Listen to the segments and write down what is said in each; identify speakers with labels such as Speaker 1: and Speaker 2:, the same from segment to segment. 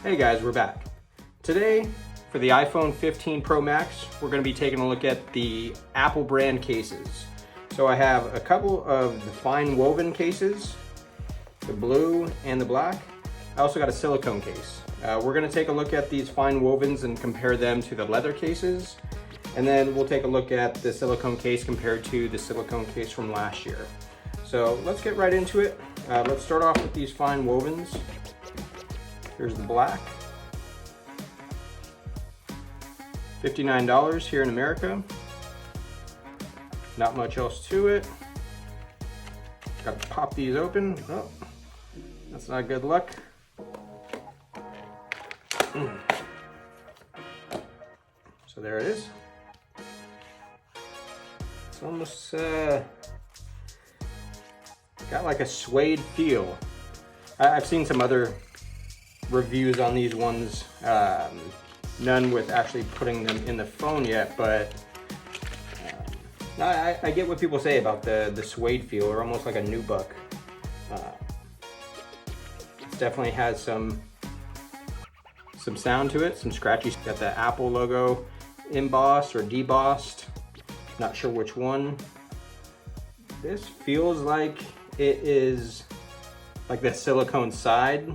Speaker 1: Hey guys, we're back. Today, for the iPhone 15 Pro Max, we're going to be taking a look at the Apple brand cases. So I have a couple of the fine woven cases, the blue and the black. I also got a silicone case. We're going to take a look at these fine wovens and compare them to the leather cases. And then we'll take a look at the silicone case compared to the silicone case from last year. So let's get right into it. Let's start off with these fine wovens. Here's the black. $59 here in America. Not much else to it. Got to pop these open. Oh, that's not good luck. So there it is. It's almost got like a suede feel. I've seen some other reviews on these ones, none with actually putting them in the phone yet, but I get what people say about the suede feel, or almost like a nubuck. It definitely has some sound to it, some scratchy. Got the Apple logo embossed or debossed, not sure which one. This feels like it is like the silicone side,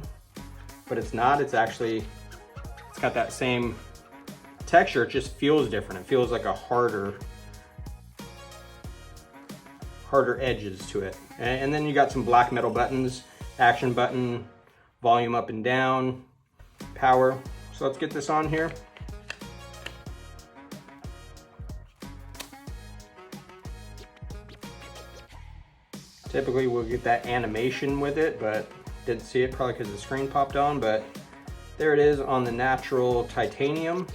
Speaker 1: but it's not. It's actually, it's got that same texture. It just feels different. It feels like a harder edges to it. And then you got some black metal buttons, action button, volume up and down, power. So let's get this on here. Typically we'll get that animation with it, but didn't see it probably because the screen popped on, but there it is on the natural titanium.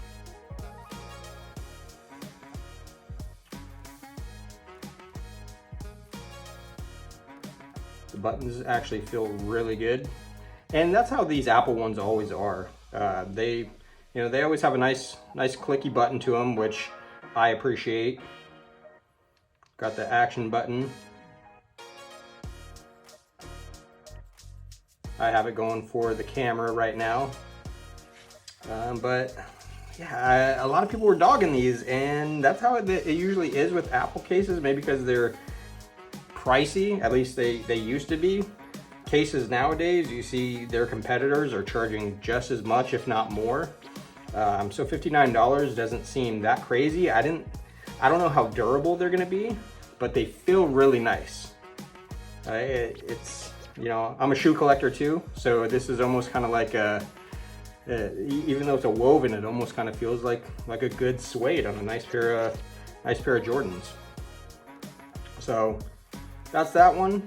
Speaker 1: The buttons actually feel really good. And that's how these Apple ones always are. They always have a nice clicky button to them, which I appreciate. Got the action button. I have it going for the camera right now. But yeah, a lot of people were dogging these, and that's how it usually is with Apple cases, maybe because they're pricey, at least they used to be. Cases nowadays, you see their competitors are charging just as much, if not more. So $59 doesn't seem that crazy. I don't know how durable they're gonna be, but they feel really nice. It's, you know, I'm a shoe collector too, so this is almost kind of like even though it's a woven, it almost kind of feels like a good suede on a nice pair of Jordans. So that's that one.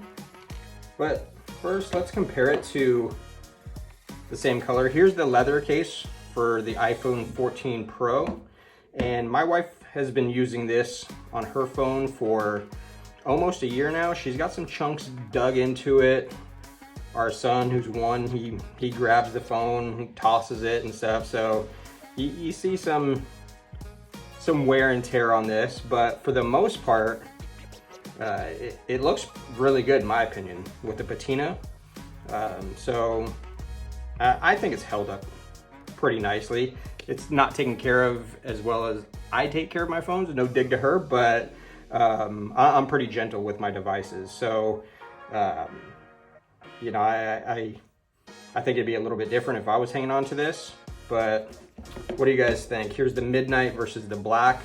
Speaker 1: But first, let's compare it to the same color. Here's the leather case for the iPhone 14 Pro, and my wife has been using this on her phone for almost a year now. She's got some chunks dug into it. Our son, who's one, he grabs the phone, he tosses it and stuff. So you see some wear and tear on this, but for the most part, it looks really good in my opinion with the patina. So I think it's held up pretty nicely. It's not taken care of as well as I take care of my phones. No dig to her, but I'm pretty gentle with my devices. So you know, I think it'd be a little bit different if I was hanging on to this, but what do you guys think? Here's the midnight versus the black.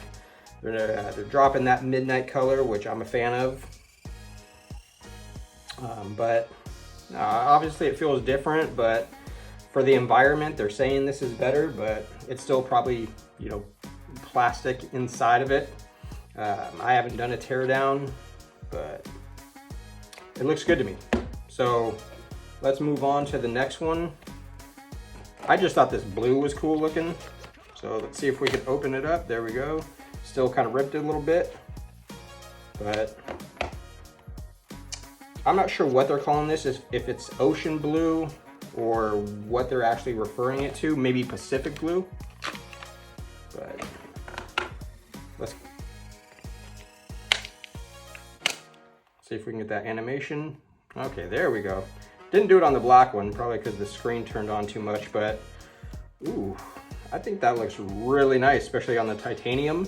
Speaker 1: They're dropping that midnight color, which I'm a fan of. But obviously it feels different, but for the environment, they're saying this is better, but it's still probably, you know, plastic inside of it. I haven't done a tear down, but it looks good to me. So let's move on to the next one. I just thought this blue was cool looking. So let's see if we can open it up. There we go. Still kind of ripped it a little bit, but I'm not sure what they're calling this, if it's ocean blue or what they're actually referring it to. Maybe Pacific blue, but let's see if we can get that animation. Okay, there we go. Didn't do it on the black one, probably because the screen turned on too much, but Ooh, I think that looks really nice, especially on the titanium.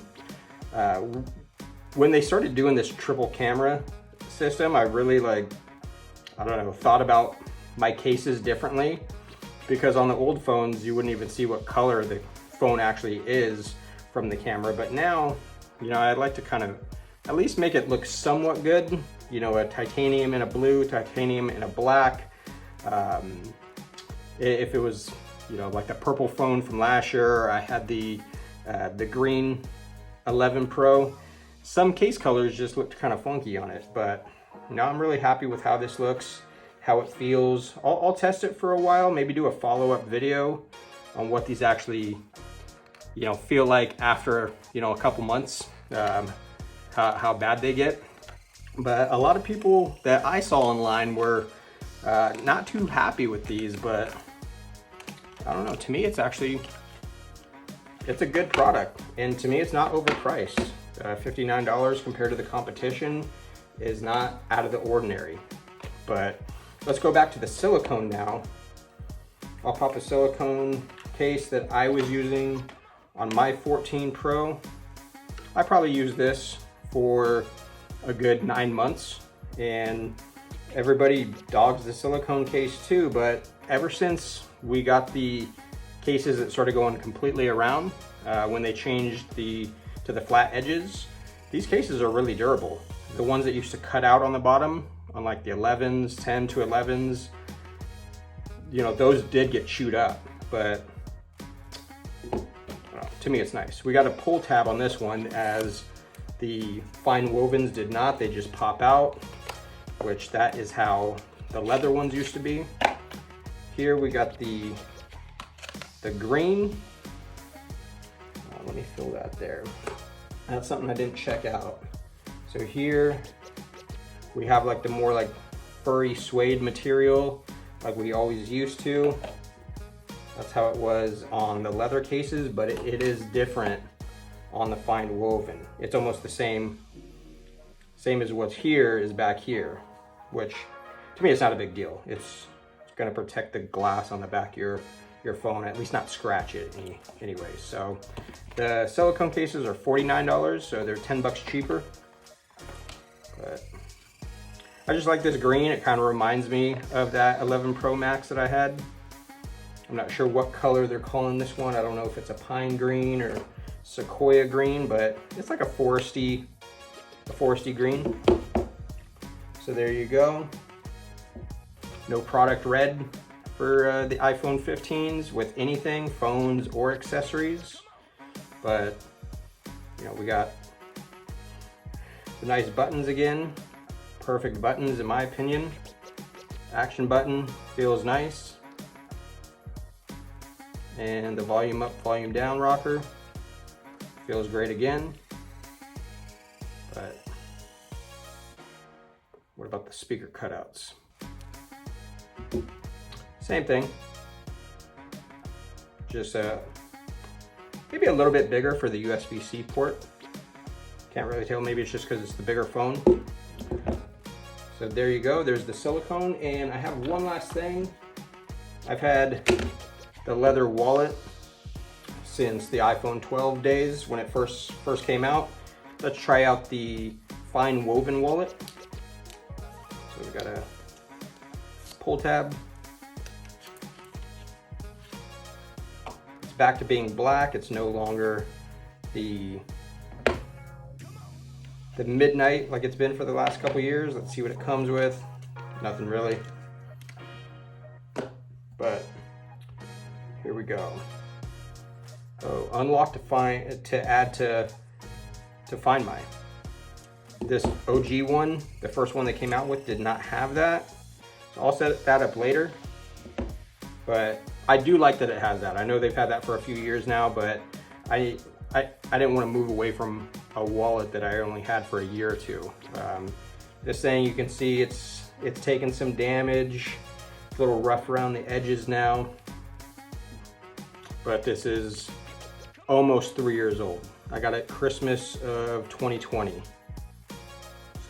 Speaker 1: When they started doing this triple camera system, I really I don't know, thought about my cases differently, because on the old phones, you wouldn't even see what color the phone actually is from the camera. But now, you know, I'd like to kind of at least make it look somewhat good. You know, a titanium in a blue, titanium in a black. If it was, you know, like the purple phone from last year, I had the green 11 Pro. Some case colors just looked kind of funky on it, but you know, I'm really happy with how this looks, how it feels. I'll test it for a while, maybe do a follow-up video on what these actually, you know, feel like after, you know, a couple months, how bad they get. But a lot of people that I saw online were not too happy with these, but I don't know, to me it's actually, it's a good product, and to me it's not overpriced. $59 compared to the competition is not out of the ordinary. But let's go back to the silicone now. I'll pop a silicone case that I was using on my 14 Pro. I probably used this for a good 9 months, and everybody dogs the silicone case too, but ever since we got the cases that started going completely around, when they changed to the flat edges, these cases are really durable. The ones that used to cut out on the bottom, on like the 11s, 10 to 11s, you know, those did get chewed up, but to me it's nice. We got a pull tab on this one, as the fine wovens did not, they just pop out, which that is how the leather ones used to be. Here we got the green. Let me fill that there. That's something I didn't check out. So here we have like the more like furry suede material like we always used to. That's how it was on the leather cases, but it is different on the fine woven. It's almost the same as what's here is back here, which to me it's not a big deal. It's gonna protect the glass on the back of your phone, at least not scratch it anyway. So the silicone cases are $49, so they're 10 bucks cheaper. But I just like this green. It kind of reminds me of that 11 Pro Max that I had. I'm not sure what color they're calling this one. I don't know if it's a pine green or sequoia green, but it's like a foresty green. So there you go. No product red for the iPhone 15s with anything, phones or accessories. But you know, we got the nice buttons again. Perfect buttons in my opinion. Action button feels nice. And the volume up, volume down rocker feels great again. But what about the speaker cutouts? Same thing. Just maybe a little bit bigger for the USB-C port. Can't really tell, maybe it's just because it's the bigger phone. So there you go, there's the silicone. And I have one last thing. I've had the leather wallet since the iPhone 12 days when it first came out. Let's try out the fine woven wallet. So we got a pull tab. It's back to being black. It's no longer the midnight like it's been for the last couple years. Let's see what it comes with. Nothing really. But here we go. Oh, unlock to add to Find My. This OG one, the first one they came out with, did not have that. So I'll set that up later. But I do like that it has that. I know they've had that for a few years now, but I didn't want to move away from a wallet that I only had for a year or two. This thing, you can see it's taken some damage. It's a little rough around the edges now. But this is almost 3 years old. I got it Christmas of 2020.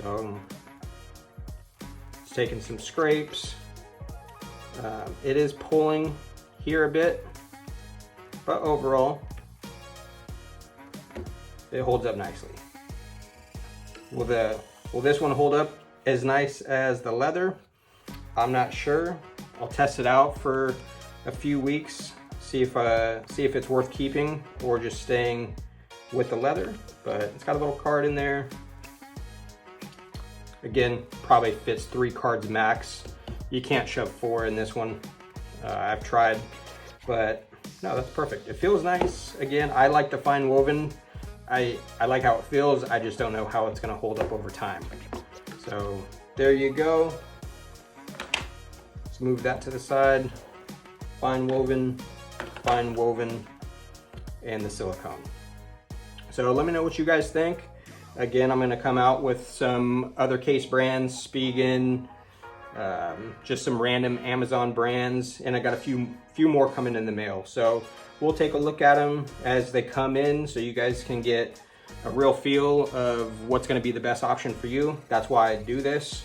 Speaker 1: So it's taken some scrapes. It is pulling here a bit. but overall, it holds up nicely. Will this one hold up as nice as the leather? I'm not sure. I'll test it out for a few weeks, see if it's worth keeping or just staying with the leather. But it's got a little card in there. Again, probably fits 3 cards max. You can't shove 4 in this one. I've tried, but no, that's perfect. It feels nice. Again, I like the fine woven. I like how it feels. I just don't know how it's gonna hold up over time. So there you go. Let's move that to the side. Fine woven, and the silicone. So let me know what you guys think. Again, I'm gonna come out with some other case brands, Spigen, just some random Amazon brands, and I got a few more coming in the mail. So we'll take a look at them as they come in so you guys can get a real feel of what's gonna be the best option for you. That's why I do this.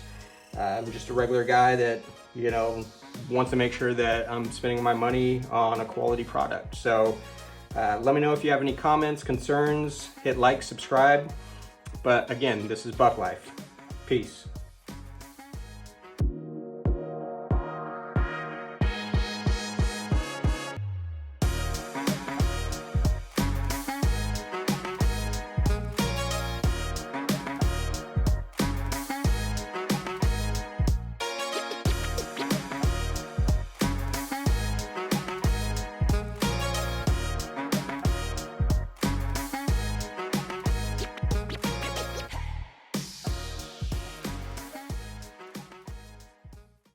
Speaker 1: I'm just a regular guy that, you know, wants to make sure that I'm spending my money on a quality product. So let me know if you have any comments, concerns, hit like, subscribe. But again, this is Buck Life. Peace.